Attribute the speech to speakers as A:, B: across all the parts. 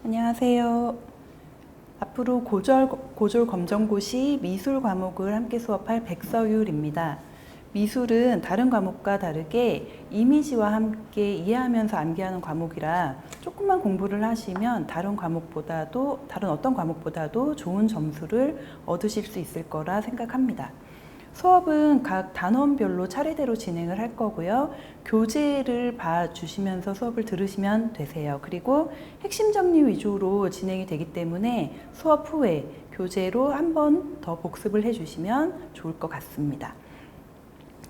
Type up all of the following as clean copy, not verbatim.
A: 안녕하세요. 앞으로 고졸 검정고시 미술 과목을 함께 수업할 백서율입니다. 미술은 다른 과목과 다르게 이미지와 함께 이해하면서 암기하는 과목이라 조금만 공부를 하시면 다른 어떤 과목보다도 좋은 점수를 얻으실 수 있을 거라 생각합니다. 수업은 각 단원별로 차례대로 진행을 할 거고요. 교재를 봐주시면서 수업을 들으시면 되세요. 그리고 핵심 정리 위주로 진행이 되기 때문에 수업 후에 교재로 한 번 더 복습을 해주시면 좋을 것 같습니다.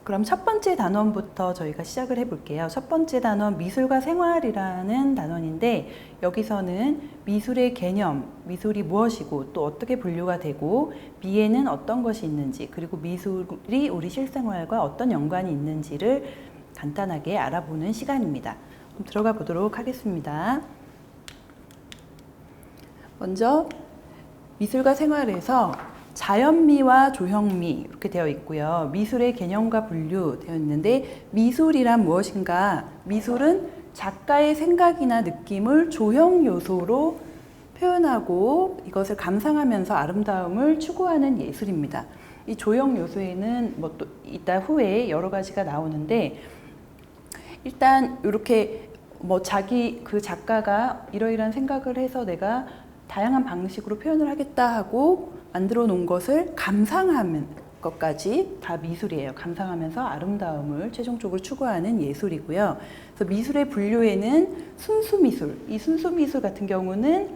A: 그럼 첫 번째 단원부터 저희가 시작을 해볼게요. 첫 번째 단원 미술과 생활이라는 단원인데 여기서는 미술의 개념, 미술이 무엇이고 또 어떻게 분류가 되고 미에는 어떤 것이 있는지 그리고 미술이 우리 실생활과 어떤 연관이 있는지를 간단하게 알아보는 시간입니다. 그럼 들어가 보도록 하겠습니다. 먼저 미술과 생활에서 자연미와 조형미 이렇게 되어 있고요. 미술의 개념과 분류되어 있는데 미술이란 무엇인가? 미술은 작가의 생각이나 느낌을 조형 요소로 표현하고 이것을 감상하면서 아름다움을 추구하는 예술입니다. 이 조형 요소에는 또 이따 후에 여러 가지가 나오는데 일단 이렇게 그 작가가 이러이러한 생각을 해서 내가 다양한 방식으로 표현을 하겠다 하고 만들어 놓은 것을 감상하는 것까지 다 미술이에요. 감상하면서 아름다움을 최종적으로 추구하는 예술이고요. 그래서 미술의 분류에는 순수미술, 이 순수미술 같은 경우는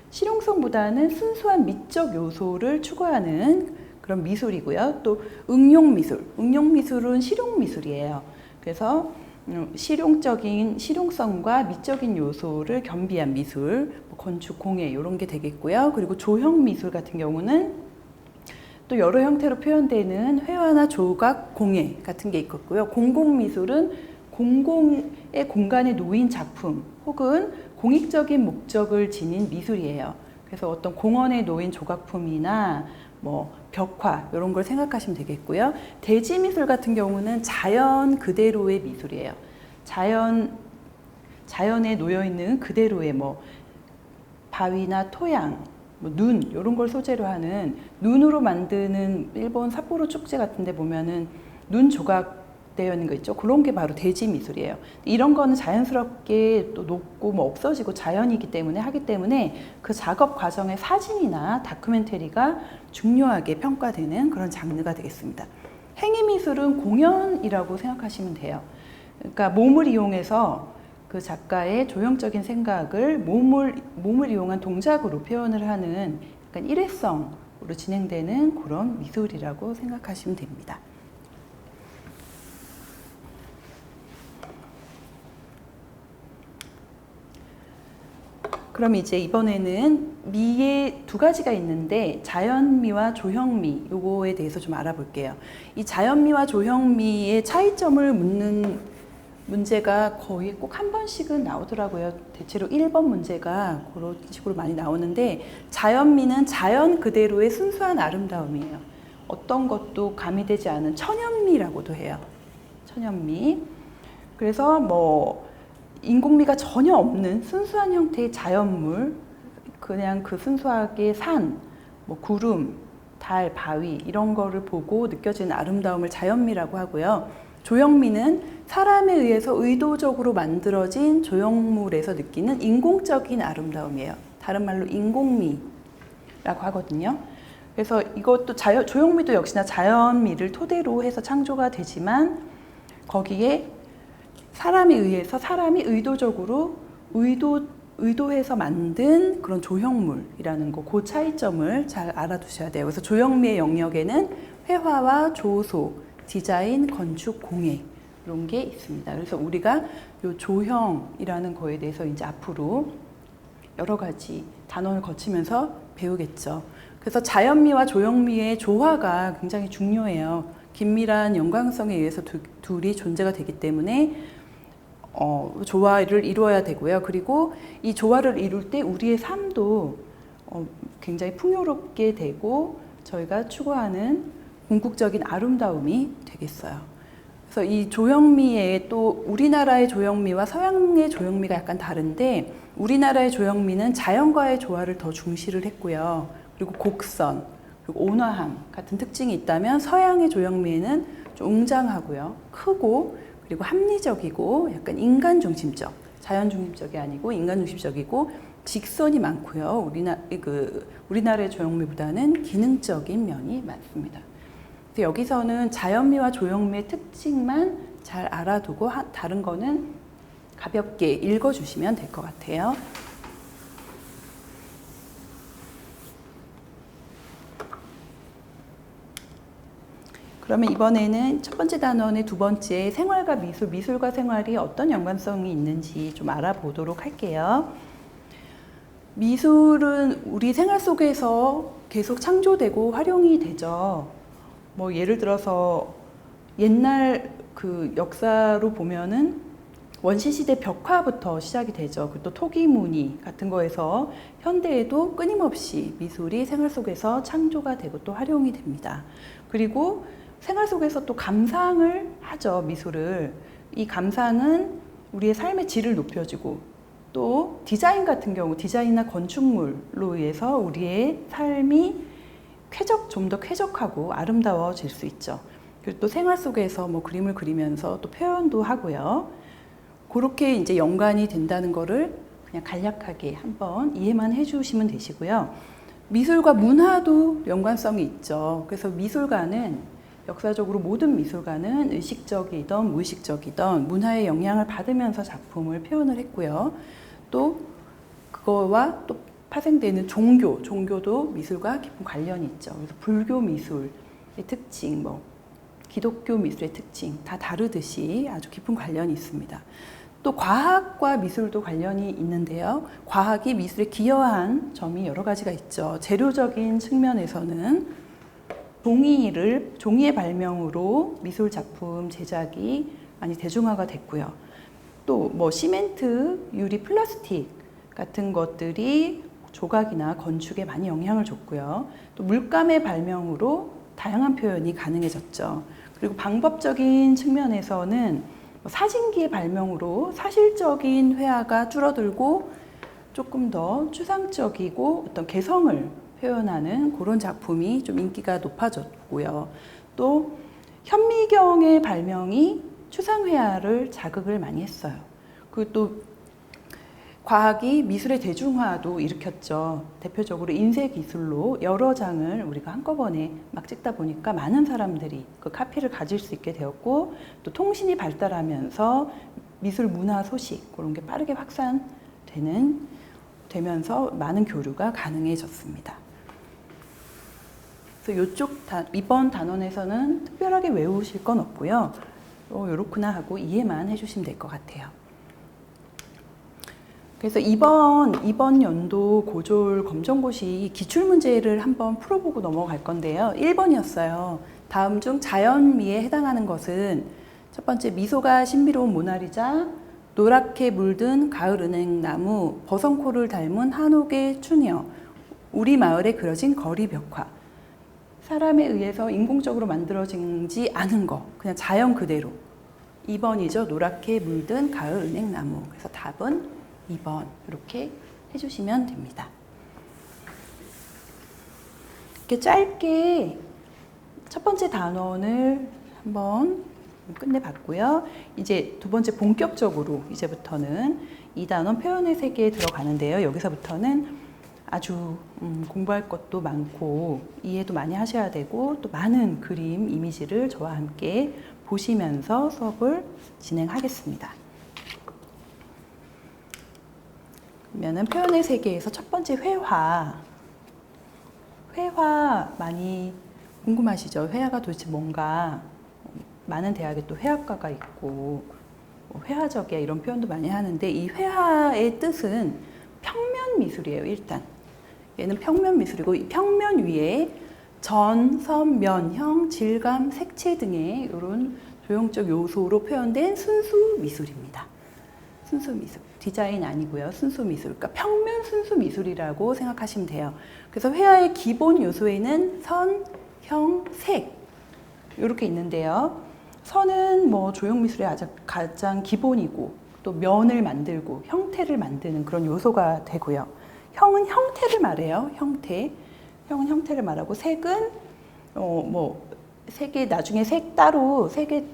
A: 실용성보다는 순수한 미적 요소를 추구하는 그런 미술이고요. 또 응용미술, 응용미술은 실용미술이에요. 그래서 실용성과 미적인 요소를 겸비한 미술, 건축, 공예 이런 게 되겠고요. 그리고 조형 미술 같은 경우는 또 여러 형태로 표현되는 회화나 조각, 공예 같은 게 있겠고요. 공공미술은 공공의 공간에 놓인 작품 혹은 공익적인 목적을 지닌 미술이에요. 그래서 어떤 공원에 놓인 조각품이나 벽화 이런 걸 생각하시면 되겠고요. 대지미술 같은 경우는 자연 그대로의 미술이에요. 자연에 놓여 있는 그대로의 바위나 토양, 눈 이런 걸 소재로 하는 눈으로 만드는 일본 삿포로 축제 같은 데 보면은 눈 조각 되어 있는 거 있죠. 그런 게 바로 대지 미술이에요. 이런 거는 자연스럽게 또 녹고 없어지고 자연이기 때문에 하기 때문에 그 작업 과정의 사진이나 다큐멘터리가 중요하게 평가되는 그런 장르가 되겠습니다. 행위 미술은 공연이라고 생각하시면 돼요. 그러니까 몸을 이용해서 그 작가의 조형적인 생각을 몸을 이용한 동작으로 표현을 하는 약간 일회성으로 진행되는 그런 미술이라고 생각하시면 됩니다. 그럼 이제 이번에는 미에 두 가지가 있는데 자연미와 조형미 요거에 대해서 좀 알아볼게요. 이 자연미와 조형미의 차이점을 묻는 문제가 거의 꼭 한 번씩은 나오더라고요. 대체로 1번 문제가 그런 식으로 많이 나오는데 자연미는 자연 그대로의 순수한 아름다움이에요. 어떤 것도 가미되지 않은 천연미라고도 해요. 천연미. 그래서 인공미가 전혀 없는 순수한 형태의 자연물, 그냥 그 순수하게 산, 구름, 달, 바위 이런 거를 보고 느껴지는 아름다움을 자연미라고 하고요. 조형미는 사람에 의해서 의도적으로 만들어진 조형물에서 느끼는 인공적인 아름다움이에요. 다른 말로 인공미라고 하거든요. 그래서 이것도 조형미도 역시나 자연미를 토대로 해서 창조가 되지만 거기에 사람에 의해서 사람이 의도적으로 의도해서 만든 그런 조형물이라는 거, 그 차이점을 잘 알아두셔야 돼요. 그래서 조형미의 영역에는 회화와 조소, 디자인, 건축, 공예 이런 게 있습니다. 그래서 우리가 이 조형이라는 거에 대해서 이제 앞으로 여러 가지 단원을 거치면서 배우겠죠. 그래서 자연미와 조형미의 조화가 굉장히 중요해요. 긴밀한 연관성에 의해서 둘이 존재가 되기 때문에 조화를 이루어야 되고요. 그리고 이 조화를 이룰 때 우리의 삶도 굉장히 풍요롭게 되고 저희가 추구하는 궁극적인 아름다움이 되겠어요. 그래서 이 조형미에 또 우리나라의 조형미와 서양의 조형미가 약간 다른데, 우리나라의 조형미는 자연과의 조화를 더 중시를 했고요. 그리고 곡선, 그리고 온화함 같은 특징이 있다면, 서양의 조형미에는 좀 웅장하고요, 크고, 그리고 합리적이고 약간 인간 중심적, 자연 중심적이 아니고 인간 중심적이고 직선이 많고요. 우리나라의 조형미보다는 기능적인 면이 많습니다. 여기서는 자연미와 조형미의 특징만 잘 알아두고 다른 거는 가볍게 읽어주시면 될 것 같아요. 그러면 이번에는 첫 번째 단원의 두 번째, 생활과 미술, 미술과 생활이 어떤 연관성이 있는지 좀 알아보도록 할게요. 미술은 우리 생활 속에서 계속 창조되고 활용이 되죠. 뭐 예를 들어서 옛날 그 역사로 보면은 원시시대 벽화부터 시작이 되죠. 그리고 또 토기무늬 같은 거에서 현대에도 끊임없이 미술이 생활 속에서 창조가 되고 또 활용이 됩니다. 그리고 생활 속에서 또 감상을 하죠, 미술을. 이 감상은 우리의 삶의 질을 높여주고, 또 디자인 같은 경우, 디자인이나 건축물로 의해서 우리의 삶이 좀 더 쾌적하고 아름다워질 수 있죠. 그리고 또 생활 속에서 뭐 그림을 그리면서 또 표현도 하고요. 그렇게 이제 연관이 된다는 거를 그냥 간략하게 한번 이해만 해주시면 되시고요. 미술과 문화도 연관성이 있죠. 그래서 미술가는 역사적으로 모든 미술가는 의식적이든 무의식적이든 문화의 영향을 받으면서 작품을 표현을 했고요. 또 그거와 또 파생되는 종교도 미술과 깊은 관련이 있죠. 그래서 불교 미술의 특징, 뭐 기독교 미술의 특징 다 다르듯이 아주 깊은 관련이 있습니다. 또 과학과 미술도 관련이 있는데요. 과학이 미술에 기여한 점이 여러 가지가 있죠. 재료적인 측면에서는 종이의 발명으로 미술 작품 제작이 많이 대중화가 됐고요. 또 뭐 시멘트, 유리, 플라스틱 같은 것들이 조각이나 건축에 많이 영향을 줬고요. 또 물감의 발명으로 다양한 표현이 가능해졌죠. 그리고 방법적인 측면에서는 사진기의 발명으로 사실적인 회화가 줄어들고 조금 더 추상적이고 어떤 개성을 표현하는 그런 작품이 좀 인기가 높아졌고요. 또 현미경의 발명이 추상회화를 자극을 많이 했어요. 그리고 또 과학이 미술의 대중화도 일으켰죠. 대표적으로 인쇄기술로 여러 장을 우리가 한꺼번에 막 찍다 보니까 많은 사람들이 그 카피를 가질 수 있게 되었고, 또 통신이 발달하면서 미술 문화 소식 그런 게 빠르게 확산되면서 많은 교류가 가능해졌습니다. 그래서 이번 단원에서는 특별하게 외우실 건 없고요. 요렇구나 하고 이해만 해주시면 될 것 같아요. 그래서 이번 연도 고졸 검정고시 기출문제를 한번 풀어보고 넘어갈 건데요. 1번이었어요. 다음 중 자연미에 해당하는 것은 첫 번째, 미소가 신비로운 모나리자, 노랗게 물든 가을 은행나무, 버선코를 닮은 한옥의 추녀, 우리 마을에 그려진 거리 벽화. 사람에 의해서 인공적으로 만들어지지 않은 거, 그냥 자연 그대로. 2번이죠. 노랗게 물든 가을 은행나무. 그래서 답은 2번 이렇게 해주시면 됩니다. 이렇게 짧게 첫 번째 단원을 한번 끝내봤고요. 이제 두 번째 본격적으로 이제부터는 이 단원 표현의 세계에 들어가는데요. 여기서부터는 아주 공부할 것도 많고 이해도 많이 하셔야 되고, 또 많은 그림, 이미지를 저와 함께 보시면서 수업을 진행하겠습니다. 그러면은 표현의 세계에서 첫 번째 회화 많이 궁금하시죠? 회화가 도대체 뭔가. 많은 대학에 또 회화과가 있고 회화적이야 이런 표현도 많이 하는데, 이 회화의 뜻은 평면 미술이에요. 일단 얘는 평면 미술이고, 이 평면 위에 전, 선, 면, 형, 질감, 색채 등의 이런 조형적 요소로 표현된 순수 미술입니다. 순수 미술, 디자인 아니고요. 순수 미술, 그러니까 평면 순수 미술이라고 생각하시면 돼요. 그래서 회화의 기본 요소에는 선, 형, 색 이렇게 있는데요. 선은 뭐 조형미술의 가장 기본이고 또 면을 만들고 형태를 만드는 그런 요소가 되고요. 형은 형태를 말해요. 형은 형태를 말하고 색은 색의 나중에 색 따로 색에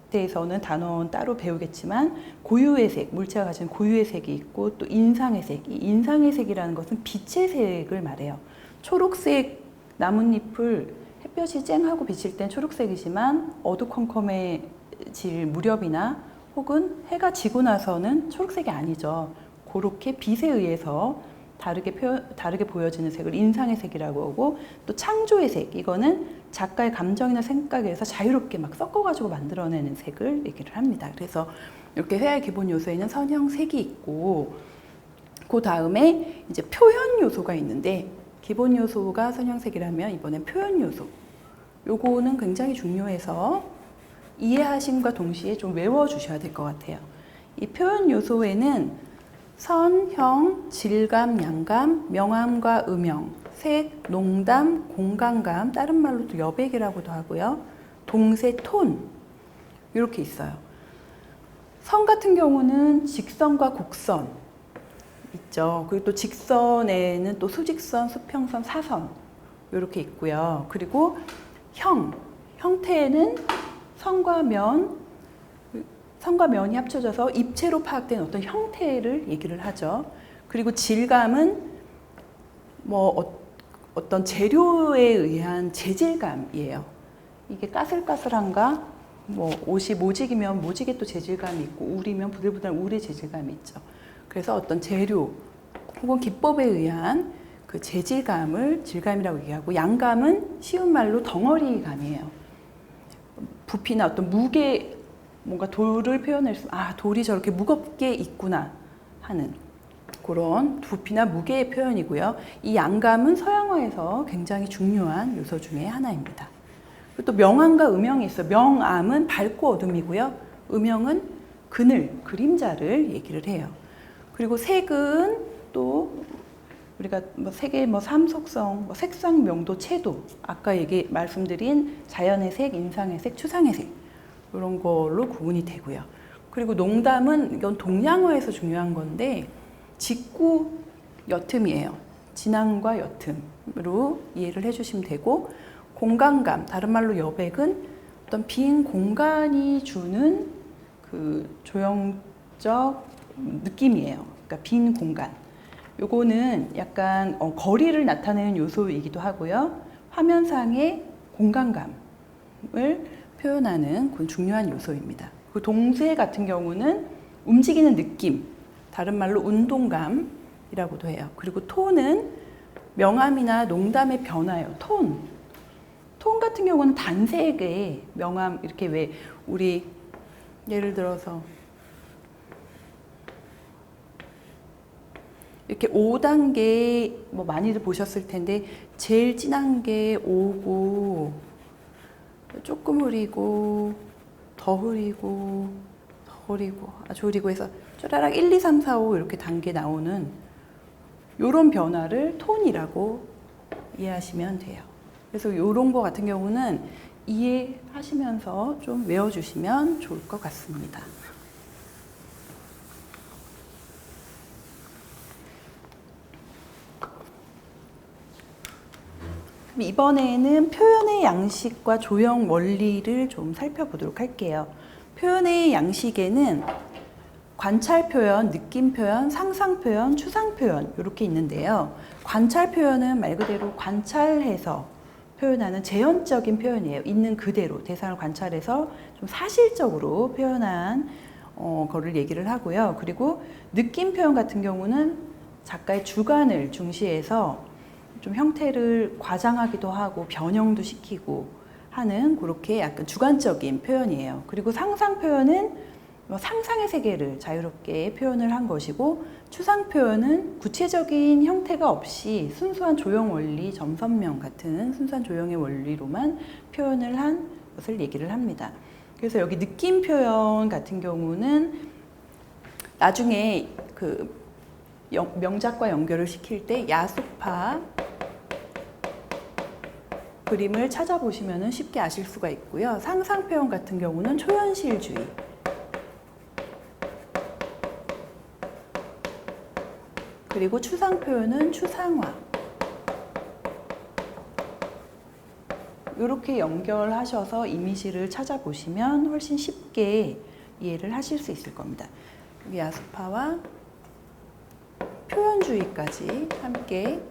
A: 대해서는 단어는 따로 배우겠지만 고유의 색, 물체가 가진 고유의 색이 있고 또 인상의 색. 이 인상의 색이라는 것은 빛의 색을 말해요. 초록색 나뭇잎을 햇볕이 쨍하고 비칠 땐 초록색이지만 어두컴컴해질 무렵이나 혹은 해가 지고 나서는 초록색이 아니죠. 그렇게 빛에 의해서 다르게 보여지는 색을 인상의 색이라고 하고, 또 창조의 색, 이거는 작가의 감정이나 생각에 의해서 자유롭게 막 섞어가지고 만들어내는 색을 얘기를 합니다. 그래서 이렇게 회화의 기본 요소에는 선형, 색이 있고, 그 다음에 이제 표현 요소가 있는데, 기본 요소가 선형색이라면 이번엔 표현 요소. 요거는 굉장히 중요해서 이해하심과 동시에 좀 외워주셔야 될 것 같아요. 이 표현 요소에는 선, 형, 질감, 양감, 명암과 음영, 색, 농담, 공간감, 다른 말로도 여백이라고도 하고요. 동세, 톤 이렇게 있어요. 선 같은 경우는 직선과 곡선 있죠. 그리고 또 직선에는 또 수직선, 수평선, 사선 이렇게 있고요. 그리고 형태에는 선과 면이 합쳐져서 입체로 파악된 어떤 형태를 얘기를 하죠. 그리고 질감은 어떤 재료에 의한 재질감이에요. 이게 까슬까슬한가, 옷이 모직이면 모직에 또 재질감이 있고, 울이면 부들부들한 울의 재질감이 있죠. 그래서 어떤 재료 혹은 기법에 의한 그 재질감을 질감이라고 얘기하고, 양감은 쉬운 말로 덩어리감이에요. 부피나 어떤 무게, 뭔가 돌을 표현할 수, 돌이 저렇게 무겁게 있구나 하는 그런 부피나 무게의 표현이고요. 이 양감은 서양화에서 굉장히 중요한 요소 중에 하나입니다. 그리고 또 명암과 음영이 있어요. 명암은 밝고 어둠이고요. 음영은 그늘, 그림자를 얘기를 해요. 그리고 색은 또 우리가 색의 삼속성, 색상, 명도, 채도, 아까 말씀드린 자연의 색, 인상의 색, 추상의 색, 이런 걸로 구분이 되고요. 그리고 농담은 이건 동양어에서 중요한 건데 직구 여틈이에요. 진앙과 여틈으로 이해를 해주시면 되고, 공간감, 다른 말로 여백은 어떤 빈 공간이 주는 그 조형적 느낌이에요. 그러니까 빈 공간. 요거는 약간 거리를 나타내는 요소이기도 하고요. 화면상의 공간감을 표현하는 그런 중요한 요소입니다. 그 동세 같은 경우는 움직이는 느낌, 다른 말로 운동감이라고도 해요. 그리고 톤은 명암이나 농담의 변화예요. 톤 같은 경우는 단색의 명암, 이렇게 왜 우리 예를 들어서 이렇게 5단계 많이들 보셨을 텐데, 제일 진한 게 5고, 조금 흐리고, 더 흐리고, 더 흐리고, 아주 흐리고 해서 쪼라락 1, 2, 3, 4, 5 이렇게 단계 나오는 요런 변화를 톤이라고 이해하시면 돼요. 그래서 요런 거 같은 경우는 이해하시면서 좀 외워주시면 좋을 것 같습니다. 이번에는 표현의 양식과 조형 원리를 좀 살펴보도록 할게요. 표현의 양식에는 관찰 표현, 느낌 표현, 상상 표현, 추상 표현 이렇게 있는데요. 관찰 표현은 말 그대로 관찰해서 표현하는 재현적인 표현이에요. 있는 그대로 대상을 관찰해서 좀 사실적으로 표현한 거를 얘기를 하고요. 그리고 느낌 표현 같은 경우는 작가의 주관을 중시해서 좀 형태를 과장하기도 하고 변형도 시키고 하는 그렇게 약간 주관적인 표현이에요. 그리고 상상 표현은 상상의 세계를 자유롭게 표현을 한 것이고, 추상 표현은 구체적인 형태가 없이 순수한 조형 원리, 점선명 같은 순수한 조형의 원리로만 표현을 한 것을 얘기를 합니다. 그래서 여기 느낌 표현 같은 경우는 나중에 그 명작과 연결을 시킬 때 야수파, 그림을 찾아보시면 쉽게 아실 수가 있고요. 상상 표현 같은 경우는 초현실주의. 그리고 추상 표현은 추상화. 이렇게 연결하셔서 이미지를 찾아보시면 훨씬 쉽게 이해를 하실 수 있을 겁니다. 여기 야스파와 표현주의까지 함께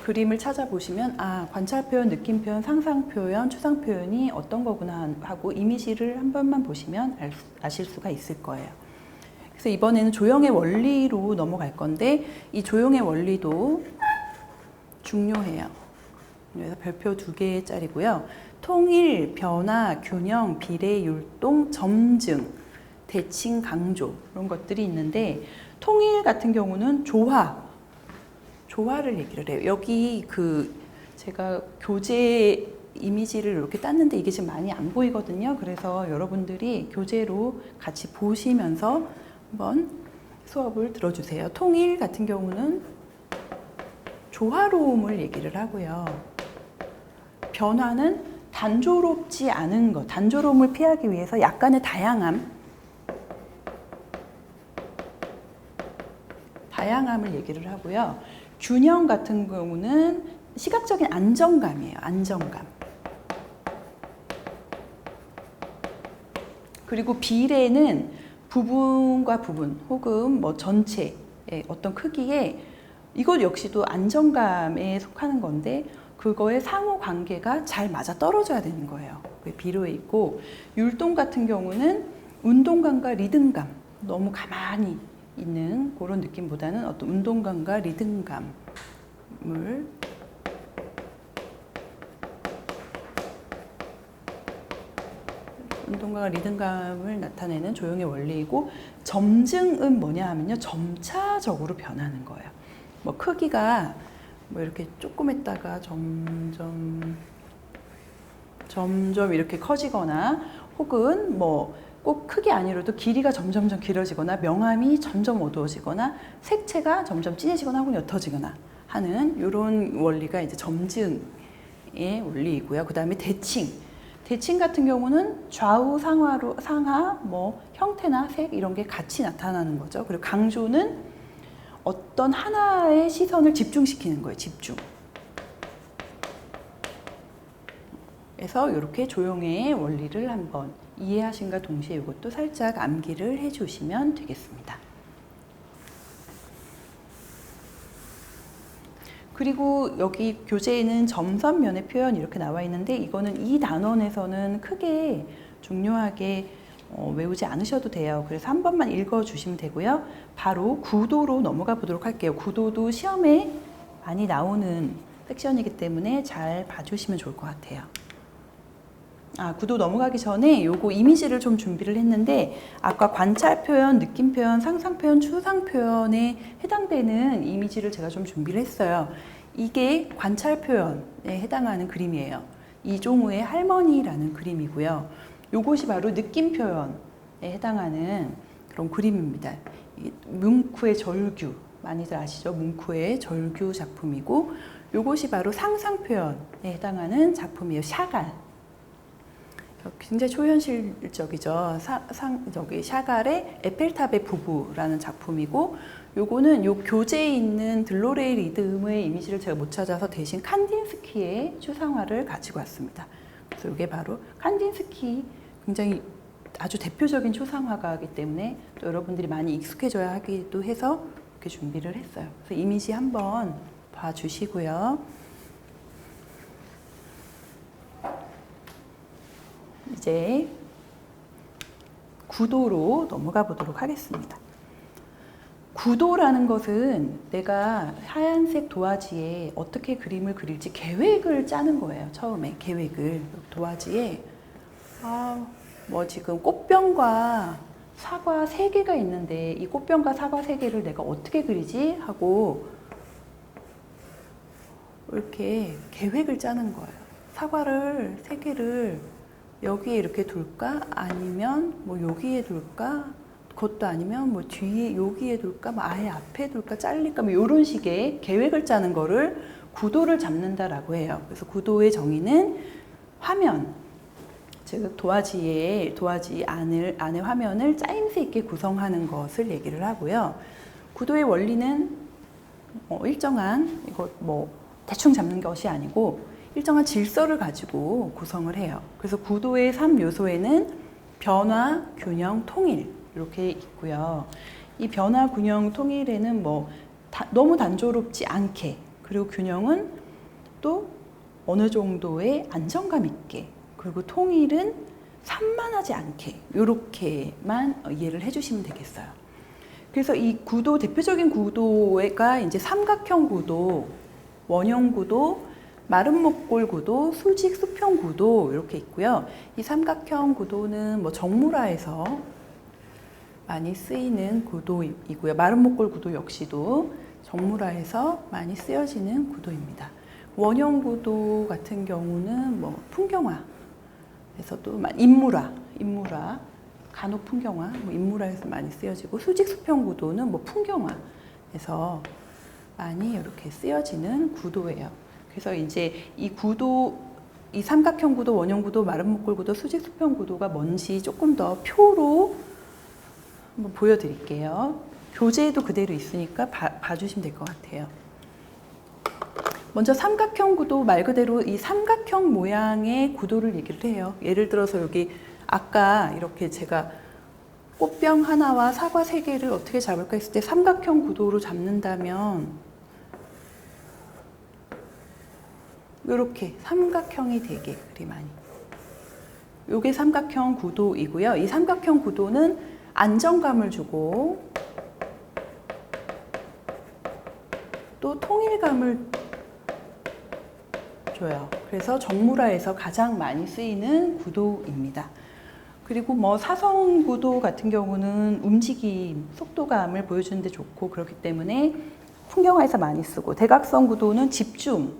A: 그림을 찾아보시면 관찰 표현, 느낌 표현, 상상 표현, 추상 표현이 어떤 거구나 하고 이미지를 한 번만 보시면 아실 수가 있을 거예요. 그래서 이번에는 조형의 원리로 넘어갈 건데 이 조형의 원리도 중요해요. 그래서 별표 2개짜리고요. 통일, 변화, 균형, 비례, 율동, 점증, 대칭, 강조 이런 것들이 있는데 통일 같은 경우는 조화를 얘기를 해요. 여기 제가 교재 이미지를 이렇게 땄는데 이게 지금 많이 안 보이거든요. 그래서 여러분들이 교재로 같이 보시면서 한번 수업을 들어주세요. 통일 같은 경우는 조화로움을 얘기를 하고요. 변화는 단조롭지 않은 것, 단조로움을 피하기 위해서 약간의 다양함을 얘기를 하고요. 균형 같은 경우는 시각적인 안정감이에요. 안정감. 그리고 비례는 부분과 부분 혹은 뭐 전체의 어떤 크기에 이것 역시도 안정감에 속하는 건데 그거의 상호 관계가 잘 맞아 떨어져야 되는 거예요. 그게 비례에 있고 율동 같은 경우는 운동감과 리듬감 너무 가만히 있는 그런 느낌보다는 어떤 운동감과 리듬감을 나타내는 조형의 원리이고 점증은 뭐냐 하면요. 점차적으로 변하는 거예요. 뭐 크기가 뭐 이렇게 조금 했다가 점점 이렇게 커지거나 혹은 뭐 꼭 크게 아니라도 길이가 점점점 길어지거나 명암이 점점 어두워지거나 색채가 점점 진해지거나 혹은 옅어지거나 하는 이런 원리가 이제 점증의 원리이고요. 그 다음에 대칭 같은 경우는 좌우 상하 뭐 형태나 색 이런 게 같이 나타나는 거죠. 그리고 강조는 어떤 하나의 시선을 집중시키는 거예요. 집중. 그래서 이렇게 조형의 원리를 한번 이해하신과 동시에 이것도 살짝 암기를 해주시면 되겠습니다. 그리고 여기 교재에는 점선면의 표현 이렇게 나와 있는데 이거는 이 단원에서는 크게 중요하게 외우지 않으셔도 돼요. 그래서 한 번만 읽어주시면 되고요. 바로 구도로 넘어가 보도록 할게요. 구도도 시험에 많이 나오는 섹션이기 때문에 잘 봐주시면 좋을 것 같아요. 구도 넘어가기 전에 요거 이미지를 좀 준비를 했는데 아까 관찰 표현, 느낌 표현, 상상 표현, 추상 표현에 해당되는 이미지를 제가 좀 준비를 했어요. 이게 관찰 표현에 해당하는 그림이에요. 이종우의 할머니라는 그림이고요. 요것이 바로 느낌 표현에 해당하는 그런 그림입니다. 뭉크의 절규, 많이들 아시죠? 뭉크의 절규 작품이고 요것이 바로 상상 표현에 해당하는 작품이에요. 샤갈. 굉장히 초현실적이죠. 저기 샤갈의 에펠탑의 부부라는 작품이고 요거는 요 교재에 있는 들로레이 리듬의 이미지를 제가 못 찾아서 대신 칸딘스키의 추상화를 가지고 왔습니다. 그래서 이게 바로 칸딘스키 굉장히 아주 대표적인 추상화가이기 때문에 또 여러분들이 많이 익숙해져야 하기도 해서 이렇게 준비를 했어요. 그래서 이미지 한번 봐주시고요. 이제 구도로 넘어가 보도록 하겠습니다. 구도라는 것은 내가 하얀색 도화지에 어떻게 그림을 그릴지 계획을 짜는 거예요. 처음에 계획을 도화지에 뭐 지금 꽃병과 사과 3개가 있는데 이 꽃병과 사과 3개를 내가 어떻게 그리지 하고 이렇게 계획을 짜는 거예요. 사과를 3개를 여기에 이렇게 둘까? 아니면 뭐 여기에 둘까? 그것도 아니면 뭐 뒤에 여기에 둘까, 뭐 아예 앞에 둘까, 잘릴까, 뭐 이런 식의 계획을 짜는 거를 구도를 잡는다라고 해요. 그래서 구도의 정의는 화면, 즉 도화지 안의 화면을 짜임새 있게 구성하는 것을 얘기를 하고요. 구도의 원리는 일정한, 이거 뭐 대충 잡는 것이 아니고 일정한 질서를 가지고 구성을 해요. 그래서 구도의 3요소에는 변화, 균형, 통일 이렇게 있고요. 이 변화, 균형, 통일에는 뭐 너무 단조롭지 않게, 그리고 균형은 또 어느 정도의 안정감 있게, 그리고 통일은 산만하지 않게, 이렇게만 이해를 해주시면 되겠어요. 그래서 이 구도, 대표적인 구도가 이제 삼각형 구도, 원형 구도, 마른 목골 구도, 수직 수평 구도 이렇게 있고요. 이 삼각형 구도는 뭐 정물화에서 많이 쓰이는 구도이고요. 마른 목골 구도 역시도 정물화에서 많이 쓰여지는 구도입니다. 원형 구도 같은 경우는 뭐 풍경화에서 또 인물화, 간혹 풍경화, 뭐 인물화에서 많이 쓰여지고, 수직 수평 구도는 뭐 풍경화에서 많이 이렇게 쓰여지는 구도예요. 그래서 이제 이 구도, 이 삼각형 구도, 원형 구도, 마른 목골 구도, 수직 수평 구도가 뭔지 조금 더 표로 한번 보여드릴게요. 교재에도 그대로 있으니까 봐주시면 될 것 같아요. 먼저 삼각형 구도 말 그대로 이 삼각형 모양의 구도를 얘기를 해요. 예를 들어서 여기 아까 이렇게 제가 꽃병 하나와 사과 3개를 어떻게 잡을까 했을 때 삼각형 구도로 잡는다면 이렇게 삼각형이 되게 그림하니, 이게 삼각형 구도이고요. 이 삼각형 구도는 안정감을 주고 또 통일감을 줘요. 그래서 정물화에서 가장 많이 쓰이는 구도입니다. 그리고 뭐 사선 구도 같은 경우는 움직임, 속도감을 보여주는데 좋고 그렇기 때문에 풍경화에서 많이 쓰고, 대각선 구도는 집중,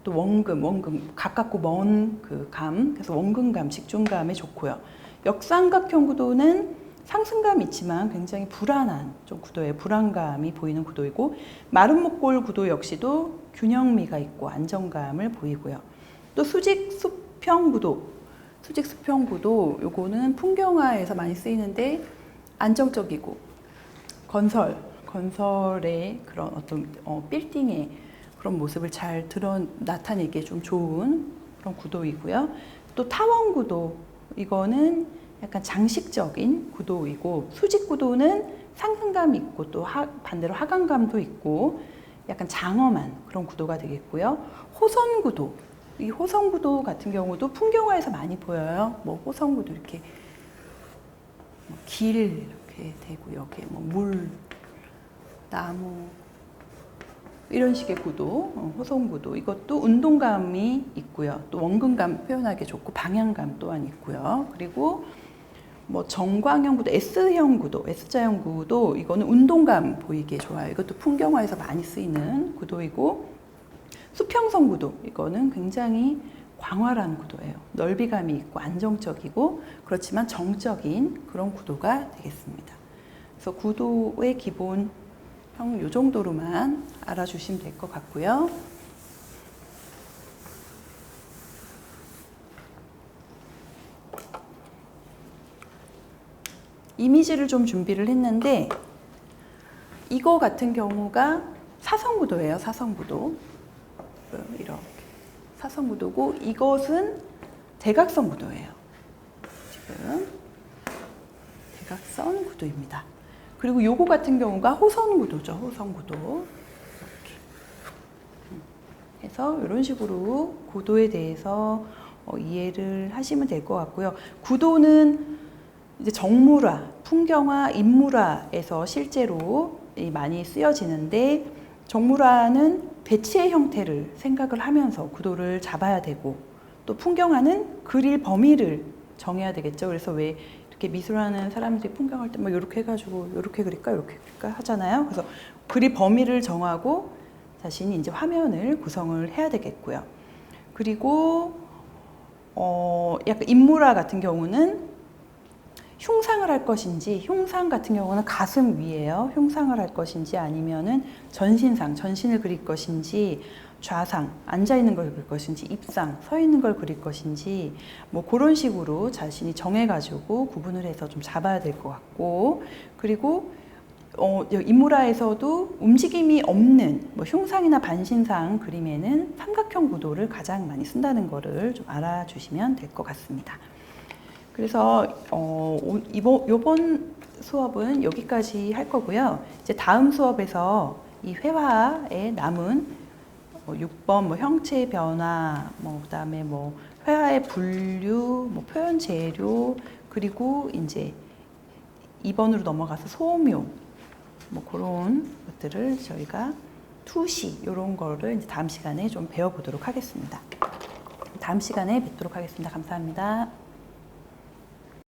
A: 또 원금, 가깝고 먼 그 감, 그래서 원근감, 집중감에 좋고요. 역삼각형 구도는 상승감이 있지만 굉장히 불안한 좀 구도예요. 불안감이 보이는 구도이고, 마른 목골 구도 역시도 균형미가 있고 안정감을 보이고요. 또 수직 수평 구도, 요거는 풍경화에서 많이 쓰이는데 안정적이고 건설의 그런 어떤 빌딩의 그런 모습을 잘 나타내기에 좀 좋은 그런 구도이고요. 또 타원 구도, 이거는 약간 장식적인 구도이고, 수직 구도는 상승감이 있고 또 반대로 하강감도 있고 약간 장엄한 그런 구도가 되겠고요. 호선 구도, 이 호선 구도 같은 경우도 풍경화에서 많이 보여요. 뭐 호선 구도 이렇게 길 이렇게 되고, 여기에 뭐 물, 나무 이런 식의 구도, 호선 구도, 이것도 운동감이 있고요. 또 원근감 표현하기 좋고 방향감 또한 있고요. 그리고 뭐 정광형 구도, S자형 구도, 이거는 운동감 보이게 좋아요. 이것도 풍경화에서 많이 쓰이는 구도이고, 수평선 구도, 이거는 굉장히 광활한 구도예요. 넓이감이 있고 안정적이고 그렇지만 정적인 그런 구도가 되겠습니다. 그래서 구도의 기본형 이 정도로만 알아주시면 될 것 같고요. 이미지를 좀 준비를 했는데, 이거 같은 경우가 사선구도예요. 사선구도. 이렇게 사선구도고, 이것은 대각선구도예요. 지금 대각선구도입니다. 그리고 요거 같은 경우가 호선구도죠. 호선구도. 이렇게 해서 이런 식으로 구도에 대해서 이해를 하시면 될 것 같고요. 구도는 이제 정물화, 풍경화, 인물화에서 실제로 많이 쓰여지는데, 정물화는 배치의 형태를 생각을 하면서 구도를 잡아야 되고, 또 풍경화는 그릴 범위를 정해야 되겠죠. 그래서 왜 이렇게 미술하는 사람들이 풍경할 때 막 이렇게 해가지고 이렇게 그릴까 이렇게 그릴까 하잖아요. 그래서 그릴 범위를 정하고 자신이 이제 화면을 구성을 해야 되겠고요. 그리고 약간 인물화 같은 경우는 흉상을 할 것인지, 흉상 같은 경우는 가슴 위에요. 흉상을 할 것인지 아니면은 전신상, 전신을 그릴 것인지, 좌상, 앉아 있는 걸 그릴 것인지, 입상, 서 있는 걸 그릴 것인지, 뭐 그런 식으로 자신이 정해가지고 구분을 해서 좀 잡아야 될 것 같고, 그리고 인물화에서도 움직임이 없는 뭐 흉상이나 반신상 그림에는 삼각형 구도를 가장 많이 쓴다는 거를 좀 알아주시면 될 것 같습니다. 그래서 이번 수업은 여기까지 할 거고요. 이제 다음 수업에서 이 회화에 남은 6번 뭐 형체 변화, 뭐 그다음에 뭐 회화의 분류, 뭐 표현 재료, 그리고 이제 2번으로 넘어가서 소묘, 뭐 그런 것들을 저희가 투시 이런 거를 이제 다음 시간에 좀 배워보도록 하겠습니다. 다음 시간에 뵙도록 하겠습니다. 감사합니다.